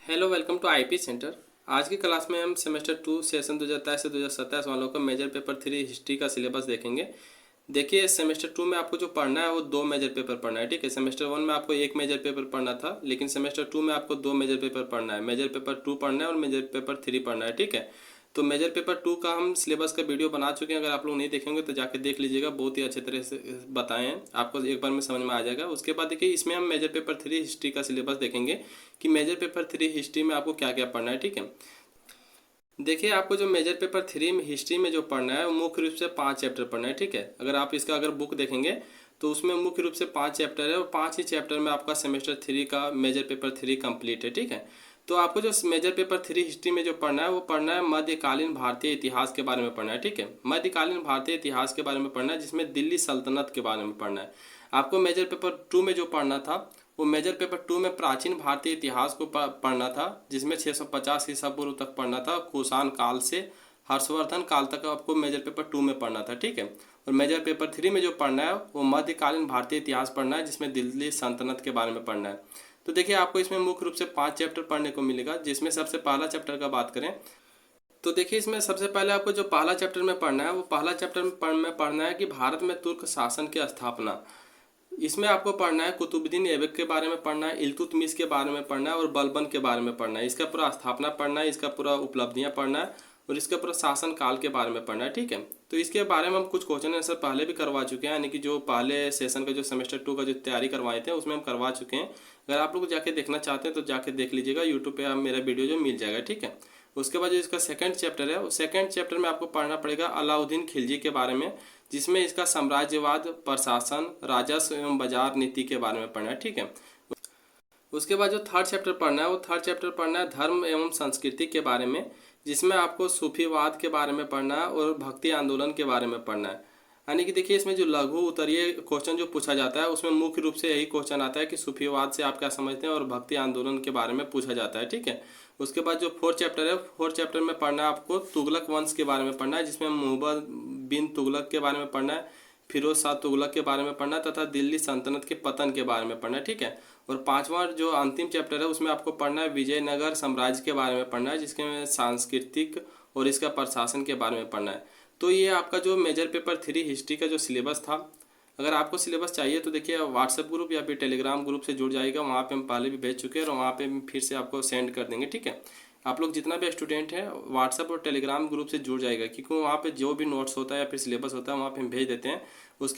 Hello, welcome to IP centre. आज की class में हम सेमेस्टर 2 सेशन 2023 से 2027 वालों का मेजर पेपर 3 हिस्ट्री का सिलेबस देखेंगे। देखिए, सेमेस्टर 2 में आपको जो पढ़ना है वो दो मेजर पेपर पढ़ना है। ठीक है, सेमेस्टर 1 में आपको एक मेजर पेपर पढ़ना था, लेकिन सेमेस्टर 2 में आपको दो मेजर पेपर पढ़ना है। मेजर पेपर 2 पढ़ना है और मेजर पेपर 3 पढ़ना है। ठीक है, तो मेजर पेपर 2 का हम सिलेबस का वीडियो बना चुके हैं। अगर आप लोग नहीं देखेंगे तो जाके देख लीजिएगा, बहुत ही अच्छे तरह से बताए हैं, आपको एक बार में समझ में आ जाएगा। उसके बाद देखिए, इसमें हम मेजर पेपर 3 हिस्ट्री का सिलेबस देखेंगे कि मेजर पेपर 3 हिस्ट्री में आपको क्या क्या पढ़ना है। ठीक है, देखिए, आपको जो मेजर पेपर 3 में हिस्ट्री में जो पढ़ना है वो मुख्य रूप से 5 चैप्टर पढ़ना है। ठीक है, अगर आप इसका बुक देखेंगे तो उसमें मुख्य रूप से 5 चैप्टर है और 5 ही चैप्टर में आपका सेमेस्टर 3 का मेजर पेपर 3 कंप्लीट है। ठीक है, तो आपको जो मेजर पेपर 3 हिस्ट्री में जो पढ़ना है वो पढ़ना है मध्यकालीन भारतीय इतिहास के बारे में पढ़ना है। ठीक है, मध्यकालीन भारतीय इतिहास के बारे में पढ़ना है, जिसमें दिल्ली सल्तनत के बारे में पढ़ना है। आपको मेजर पेपर 2 में जो पढ़ना था वो मेजर पेपर 2 में प्राचीन भारतीय इतिहास को पढ़ना था, जिसमें 650 ईसा पूर्व तक पढ़ना था। कुषाण काल से हर्षवर्धन काल तक आपको मेजर पेपर 2 में पढ़ना था। ठीक है, और मेजर पेपर 3 में जो पढ़ना है वो मध्यकालीन भारतीय इतिहास पढ़ना है, जिसमें दिल्ली सल्तनत के बारे में पढ़ना है। तो देखिए, आपको इसमें मुख्य रूप से 5 चैप्टर पढ़ने को मिलेगा, जिसमें सबसे पहला चैप्टर का बात करें तो देखिए, इसमें सबसे पहले आपको जो पहला चैप्टर में पढ़ना है वो पहला चैप्टर में पढ़ना है कि भारत में तुर्क शासन की स्थापना। इसमें आपको पढ़ना है कुतुबुद्दीन ऐबक के बारे में पढ़ना है, इल्तुतमिश के बारे में पढ़ना है और बलबन के बारे में पढ़ना है। इसका पूरा स्थापना पढ़ना है, इसका पूरा उपलब्धियां पढ़ना है और इसका पूरा शासन काल के बारे में पढ़ना है। ठीक है, तो इसके बारे में हम कुछ क्वेश्चन आंसर पहले भी करवा चुके हैं, यानी कि जो पहले सेशन का जो सेमेस्टर 2 का जो तैयारी करवाए थे उसमें हम करवा चुके हैं। अगर आप लोग जाके देखना चाहते हैं तो जाके देख लीजिएगा, यूट्यूब पे आप मेरा वीडियो जो मिल जाएगा। ठीक है, उसके बाद जो इसका सेकंड चैप्टर है, उस सेकंड चैप्टर में आपको पढ़ना पड़ेगा अलाउद्दीन खिलजी के बारे में, जिसमें इसका साम्राज्यवाद, प्रशासन, राजस्व एवं बाजार नीति के बारे में पढ़ना है। ठीक है, उसके बाद जो थर्ड चैप्टर पढ़ना है वो थर्ड चैप्टर पढ़ना है धर्म एवं संस्कृति के बारे में, जिसमें आपको सूफीवाद के बारे में पढ़ना है और भक्ति आंदोलन के बारे में पढ़ना है। यानी कि देखिए, इसमें जो लघु उत्तरीय क्वेश्चन जो पूछा जाता है उसमें मुख्य रूप से यही क्वेश्चन आता है कि सूफीवाद से आप क्या समझते हैं और भक्ति आंदोलन के बारे में पूछा जाता है। ठीक है, उसके बाद जो फोर्थ चैप्टर है, फोर्थ चैप्टर में पढ़ना है आपको तुगलक वंश के बारे में पढ़ना है, जिसमें मुहम्मद बिन तुगलक के बारे में पढ़ना है, फिरोज शाह तुगलक के बारे में पढ़ना है तथा दिल्ली सल्तनत के पतन के बारे में पढ़ना है। ठीक है, और पांचवा जो अंतिम चैप्टर है उसमें आपको पढ़ना है विजयनगर साम्राज्य के बारे में पढ़ना है, जिसके में सांस्कृतिक और इसका प्रशासन के बारे में पढ़ना है। तो ये आपका जो मेजर पेपर 3 हिस्ट्री का जो सिलेबस था। अगर आपको सिलेबस चाहिए तो देखिए, व्हाट्सएप ग्रुप या फिर टेलीग्राम ग्रुप से जुड़ जाएगा, वहाँ पे हम पहले भी भेज चुके हैं और वहाँ पे फिर से आपको सेंड कर देंगे। ठीक है, आप लोग जितना भी स्टूडेंट है व्हाट्सएप और टेलीग्राम ग्रुप से जुड़ जाएगा, क्योंकि वहाँ पे जो भी नोट्स होता है या फिर सिलेबस होता है वहाँ पे हम भेज देते हैं। उसके